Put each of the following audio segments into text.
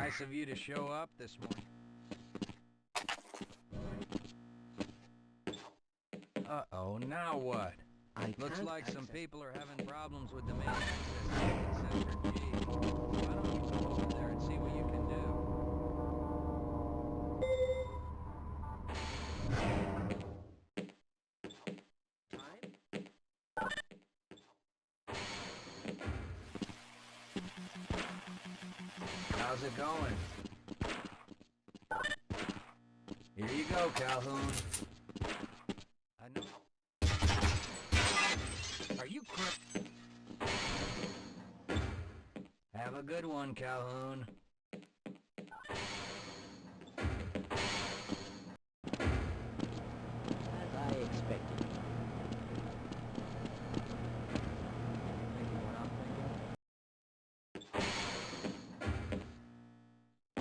Nice of you to show up this morning. Uh-oh, now what? Looks like some people are having problems with the main access in Sector G. Why don't you go over there and see what you can do? How's it going? Here you go, Calhoun. I know. Are you Have a good one, Calhoun. As I expected.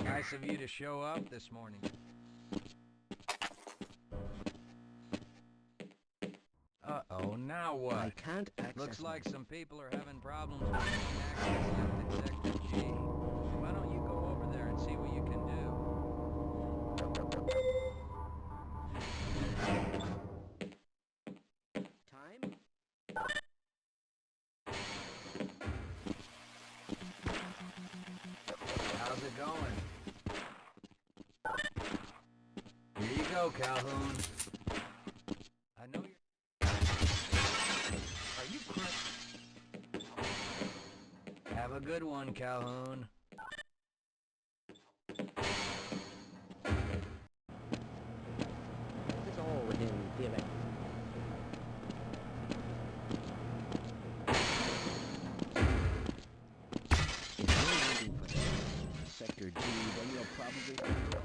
Nice of you to show up this morning. Uh-oh, now what? I can't access. Looks like some people are having problems with main access left in Sector G. Why don't you go over there and see what you can do? Time? How's it going? Here you go, Calhoun. I know you're... Are you Have a good one, Calhoun. This is all within theory. If you're waiting for Sector G, then you'll probably find out.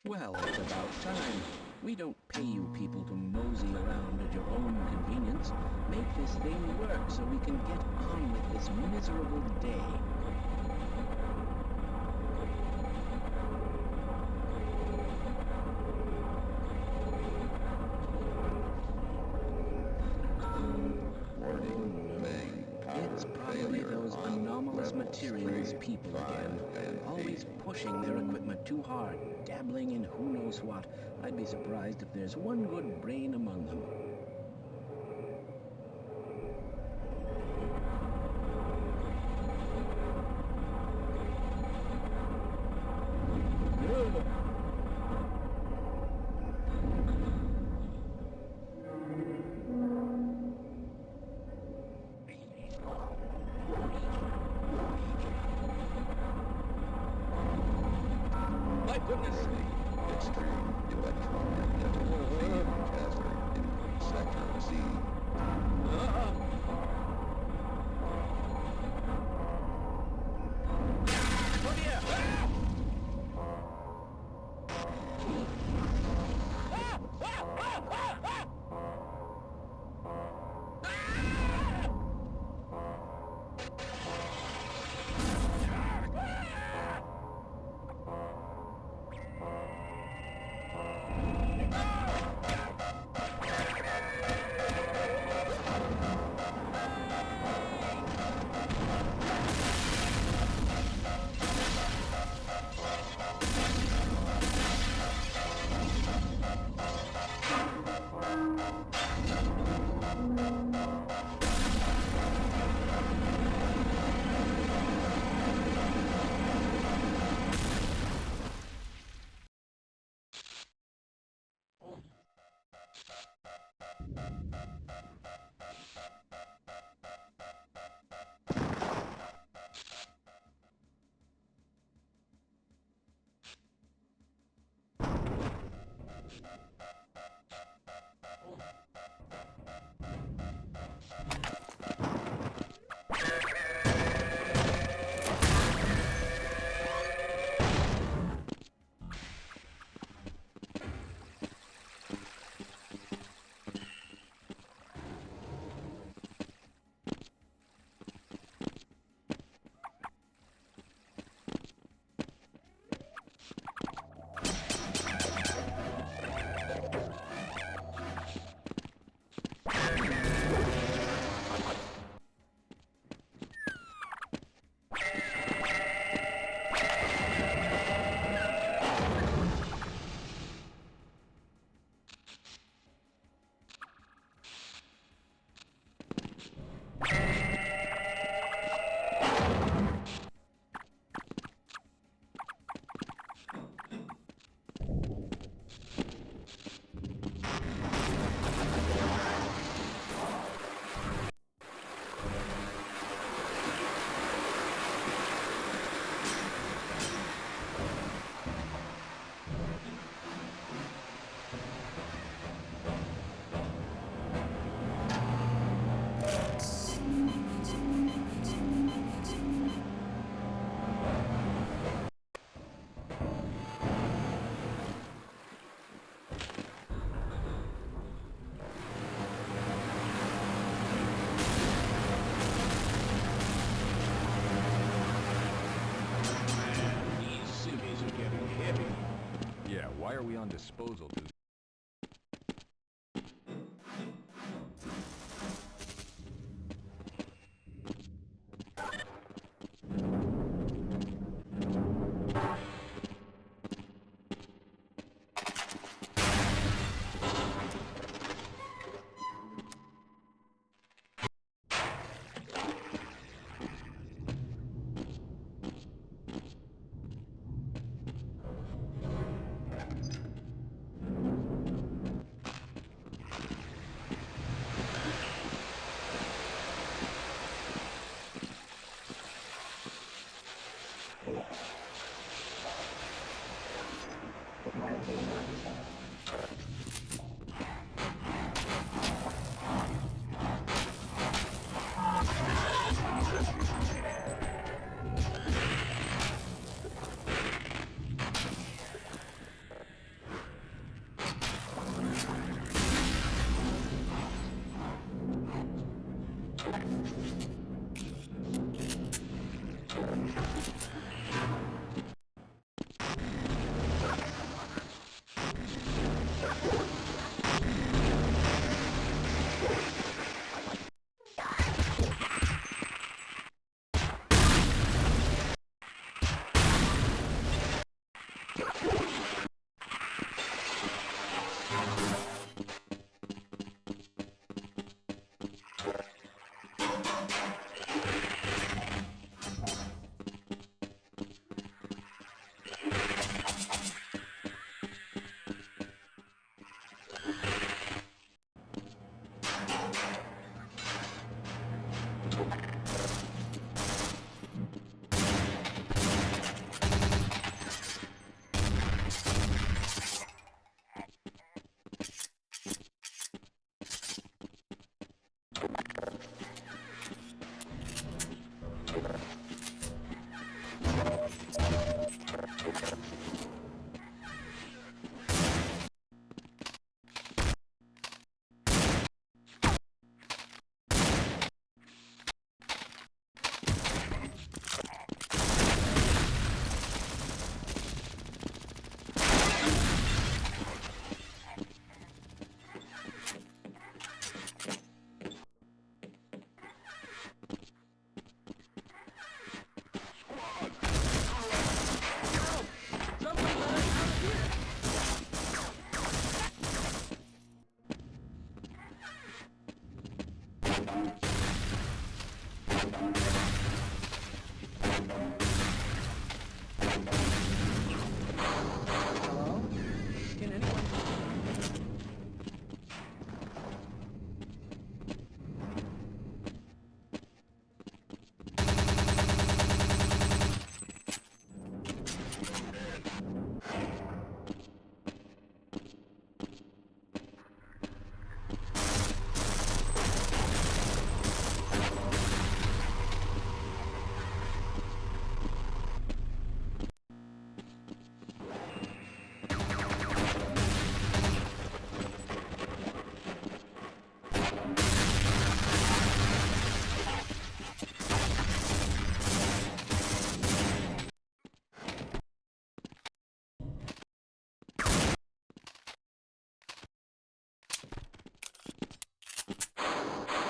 Well, it's about time. We don't pay you people to mosey around at your own convenience. Make this thing work so we can get on with this miserable day. It's probably those anomalous materials people again. Always pushing their equipment too hard, dabbling in who knows what. I'd be surprised if there's one good brain among them. My goodness! Extreme electromagnetic field hazard in Sector Z. are we on disposal to? Hello? Can anyone...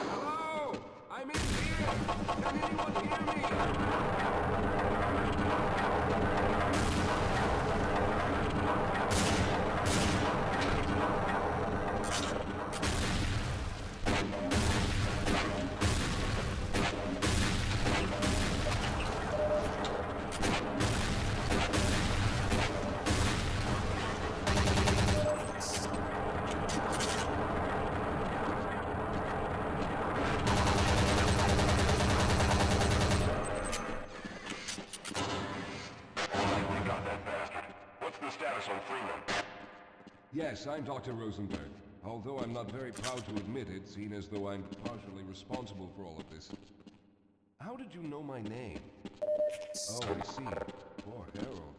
Hello? I'm in here! Can anyone hear me? Yes, I'm Dr. Rosenberg. Although I'm not very proud to admit it, seeing as though I'm partially responsible for all of this. How did you know my name? Oh, I see. Poor Harold.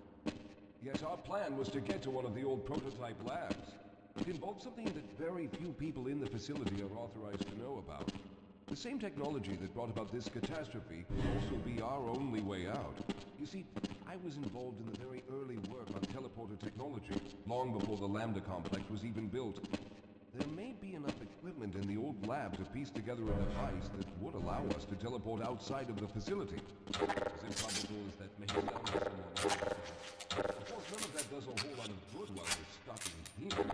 Yes, our plan was to get to one of the old prototype labs. It involved something that very few people in the facility are authorized to know about. The same technology that brought about this catastrophe could also be our only way out. You see, I was involved in the very early work on teleporter technology, long before the Lambda complex was even built. There may be enough equipment in the old lab to piece together a device that would allow us to teleport outside of the facility. As improbable as that may sound to someone like yourself. Of course, none of that does a whole lot of good while we're stuck in here.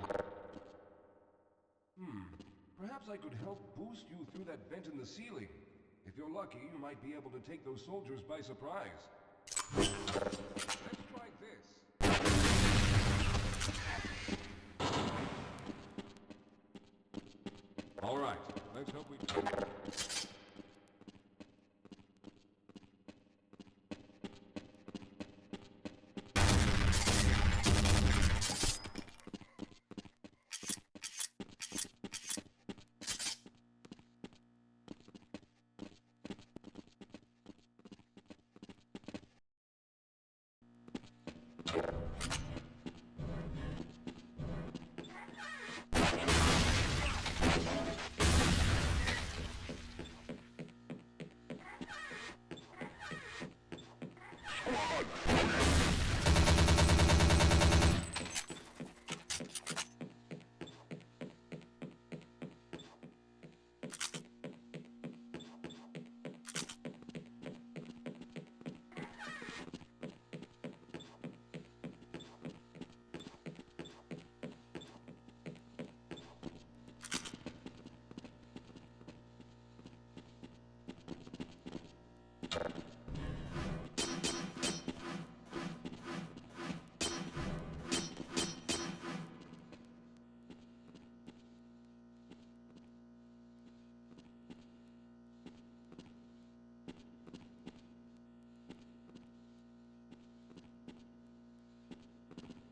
Perhaps I could help boost you through that vent in the ceiling. If you're lucky, you might be able to take those soldiers by surprise. Let's try this. All right, let's hope we...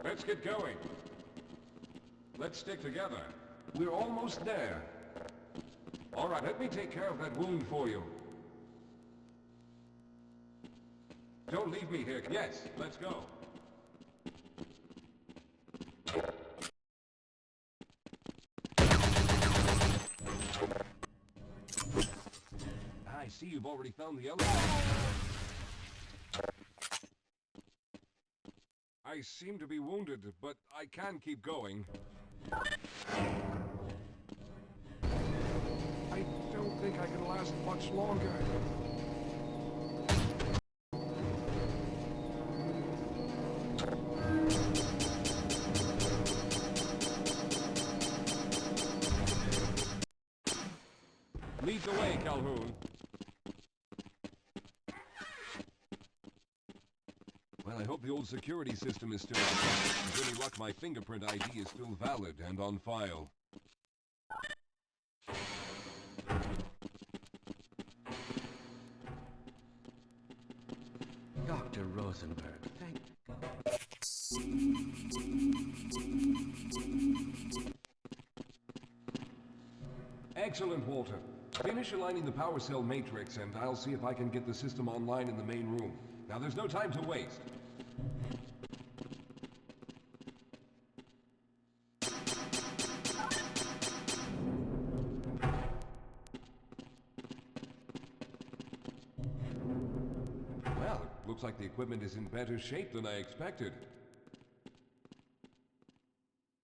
Let's get going. Let's stick together. We're almost there. All right, let me take care of that wound for you. Don't leave me here. Yes, let's go. I see you've already found the elevator. I seem to be wounded, but I can keep going. I don't think I can last much longer. Lead the way, Calhoun. Well, I hope the old security system is still on. With any luck, my fingerprint ID is still valid and on file. Dr. Rosenberg, thank God. Excellent, Walter. Finish aligning the power cell matrix, and I'll see if I can get the system online in the main room. Now, there's no time to waste. Well, it looks like the equipment is in better shape than I expected.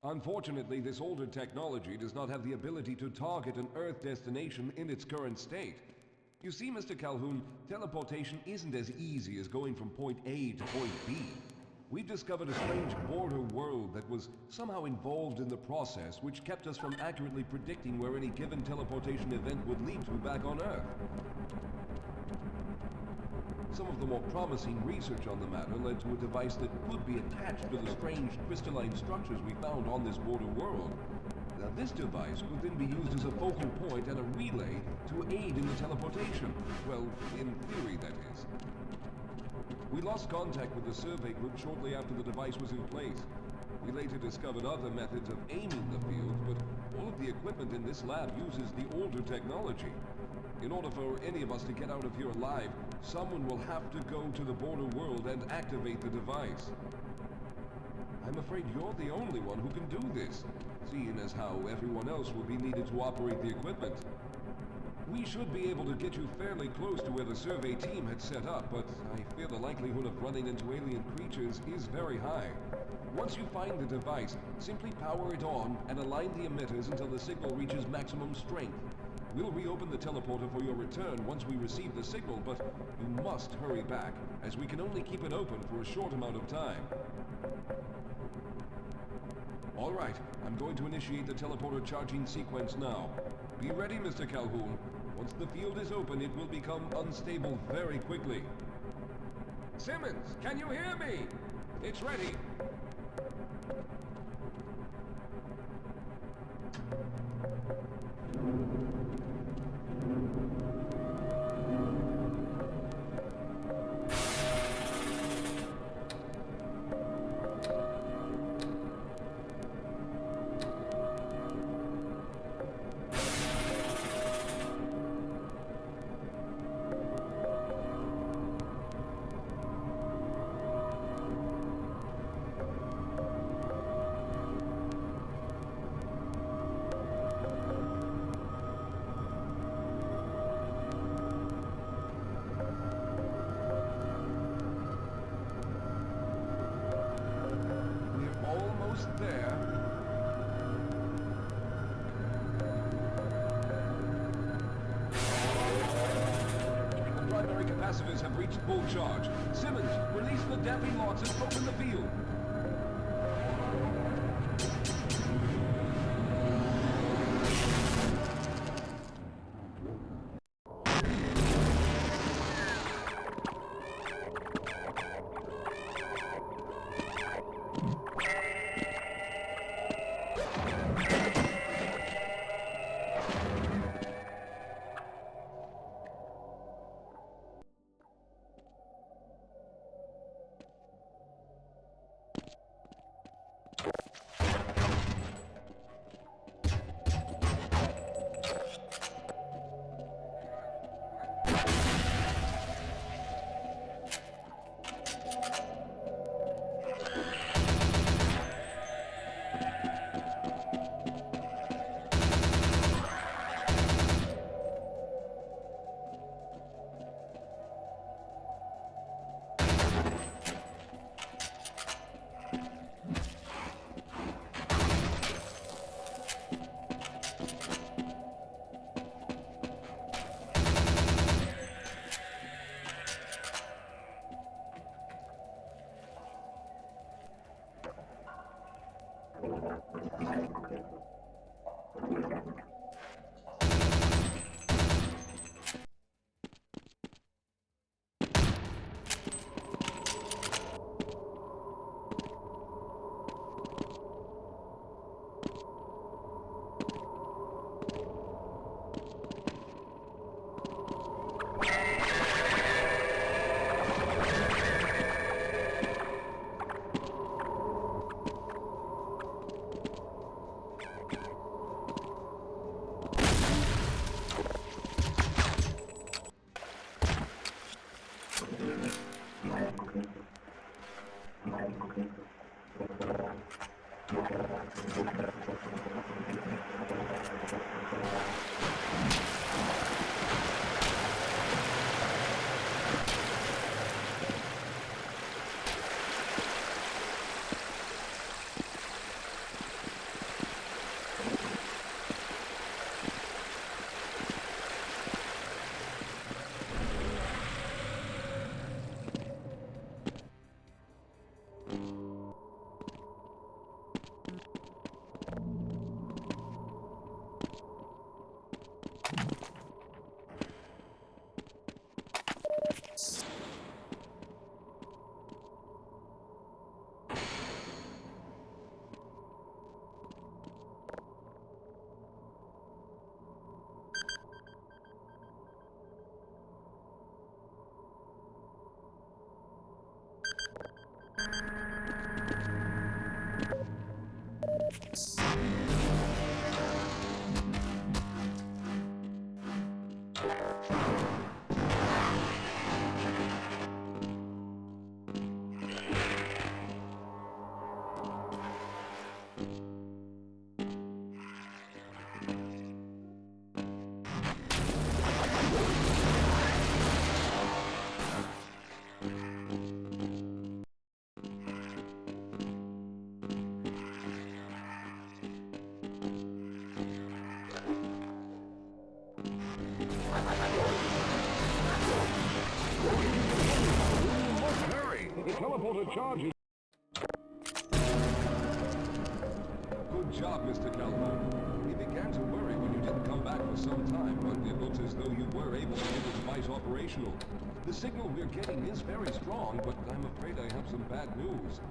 Unfortunately, this older technology does not have the ability to target an Earth destination in its current state. You see, Mr. Calhoun, teleportation isn't as easy as going from point A to point B. We've discovered a strange border world that was somehow involved in the process, which kept us from accurately predicting where any given teleportation event would lead to back on Earth. Some of the more promising research on the matter led to a device that could be attached to the strange crystalline structures we found on this border world. Now, this device could then be used as a focal point and a relay to aid in the teleportation. Well, in theory, that is. We lost contact with the survey group shortly after the device was in place. We later discovered other methods of aiming the field, but all of the equipment in this lab uses the older technology. In order for any of us to get out of here alive, someone will have to go to the border world and activate the device. I'm afraid you're the only one who can do this, seeing as how everyone else will be needed to operate the equipment. We should be able to get you fairly close to where the survey team had set up, but I fear the likelihood of running into alien creatures is very high. Once you find the device, simply power it on and align the emitters until the signal reaches maximum strength. We'll reopen the teleporter for your return once we receive the signal, but you must hurry back, as we can only keep it open for a short amount of time. All right, I'm going to initiate the teleporter charging sequence now. Be ready, Mr. Calhoun. Once the field is open, it will become unstable very quickly. Simmons, can you hear me? It's ready. There. The primary capacitors have reached full charge. Simmons, release the damping lots and open the field. the charges. Good job, Mr. Calhoun. We began to worry when you didn't come back for some time, but it looks as though you were able to get the device operational. The signal we're getting is very strong, but I'm afraid I have some bad news.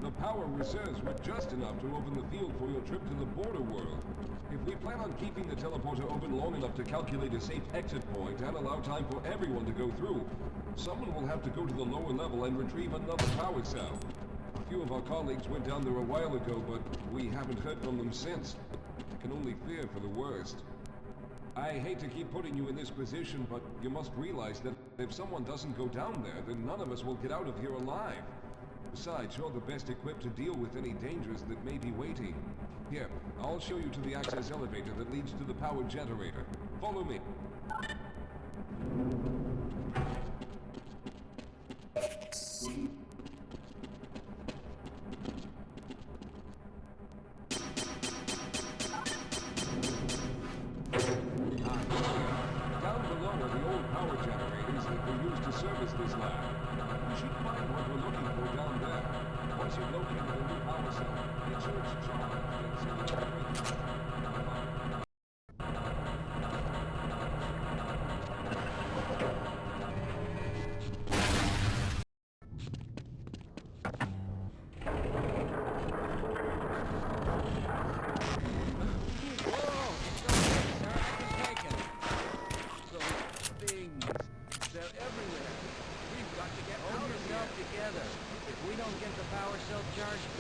The power reserves were just enough to open the field for your trip to the border world. If we plan on keeping the teleporter open long enough to calculate a safe exit point and allow time for everyone to go through, someone will have to go to the lower level and retrieve another power cell. A few of our colleagues went down there a while ago, but we haven't heard from them since. I can only fear for the worst. I hate to keep putting you in this position, but you must realize that if someone doesn't go down there, then none of us will get out of here alive. Besides, you're the best equipped to deal with any dangers that may be waiting. Here, I'll show you to the access elevator that leads to the power generator. Follow me. Down below are the old power generators that were used to service this lab. You should find what we're looking for down there. Once you've located a new power cell, make sure it's charged and so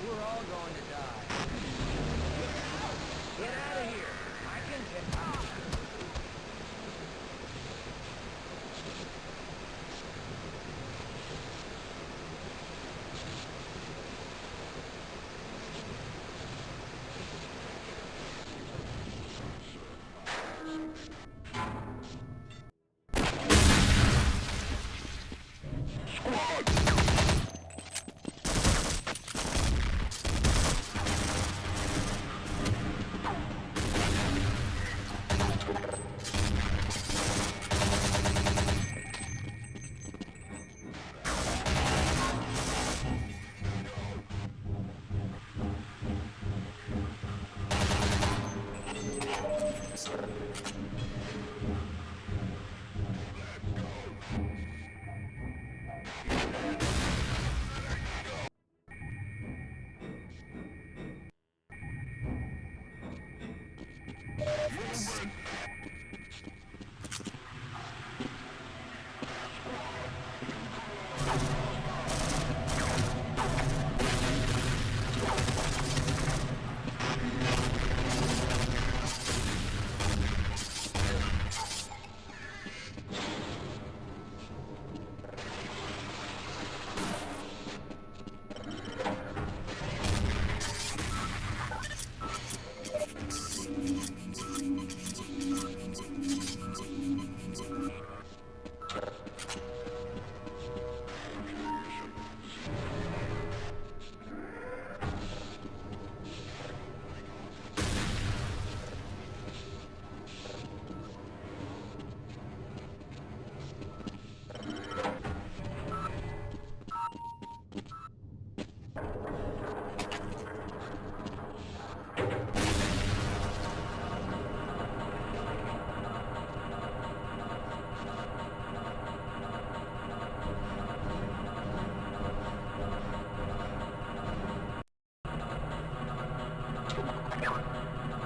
you'll operate.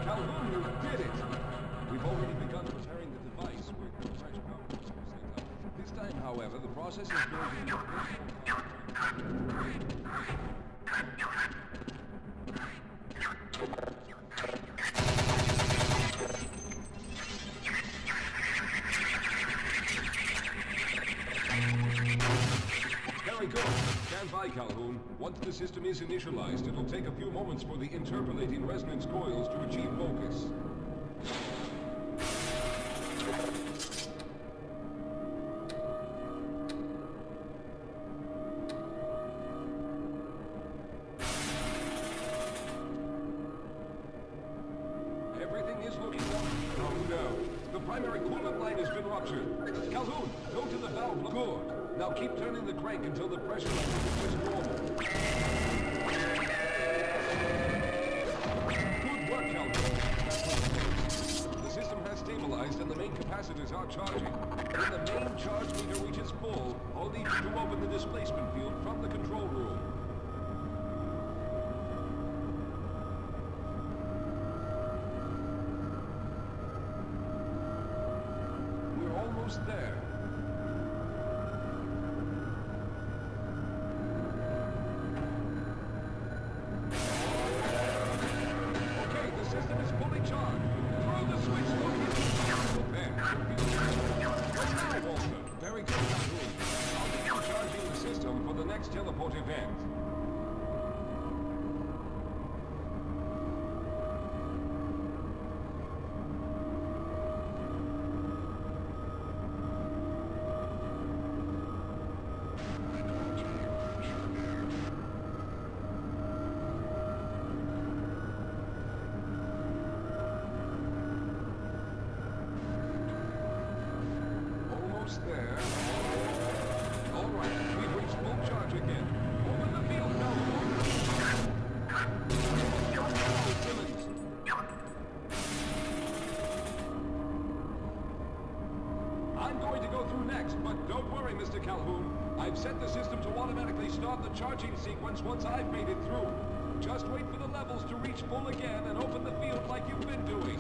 Calhoun, you did it! We've already begun preparing the device with the fresh power source set up. This time, however, the process is going to Very good. Stand by, Calhoun. Once the system is initialized, it'll take a few moments for the interpolating resonance coils to achieve focus. Everything is looking up. Oh no. The primary coolant line has been ruptured. Calhoun, go to the valve. Good. Now keep turning the crank until the pressure level is normal. Good work, Calhoun. The system has stabilized and the main capacitors are charging. When the main charge meter reaches full, I'll need you to open the displacement field from the control room. We're almost there. Okay, the system is fully charged. Throw the switch located. There. Well now, Walter. Very good, Calhoun. I'll begin charging the system for the next teleport event. Almost there. All right, we've reached full charge again. Open the field now. Simmons. I'm going to go through next, but don't worry, Mr. Calhoun. I've set the system to automatically start the charging sequence once I've made it through. Just wait for the levels to reach full again and open the field like you've been doing.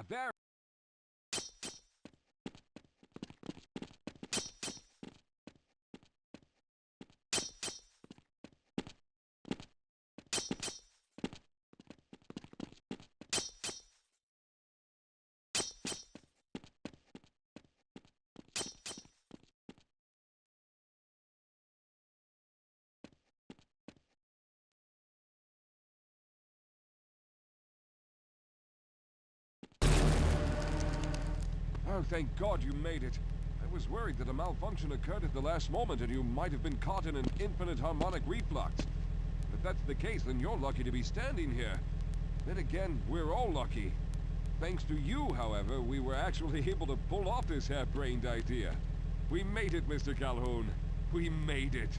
There. Oh, thank God you made it. I was worried that a malfunction occurred at the last moment and you might have been caught in an infinite harmonic reflux. If that's the case, then you're lucky to be standing here. Then again, we're all lucky. Thanks to you, however, we were actually able to pull off this harebrained idea. We made it, Mr. Calhoun. We made it.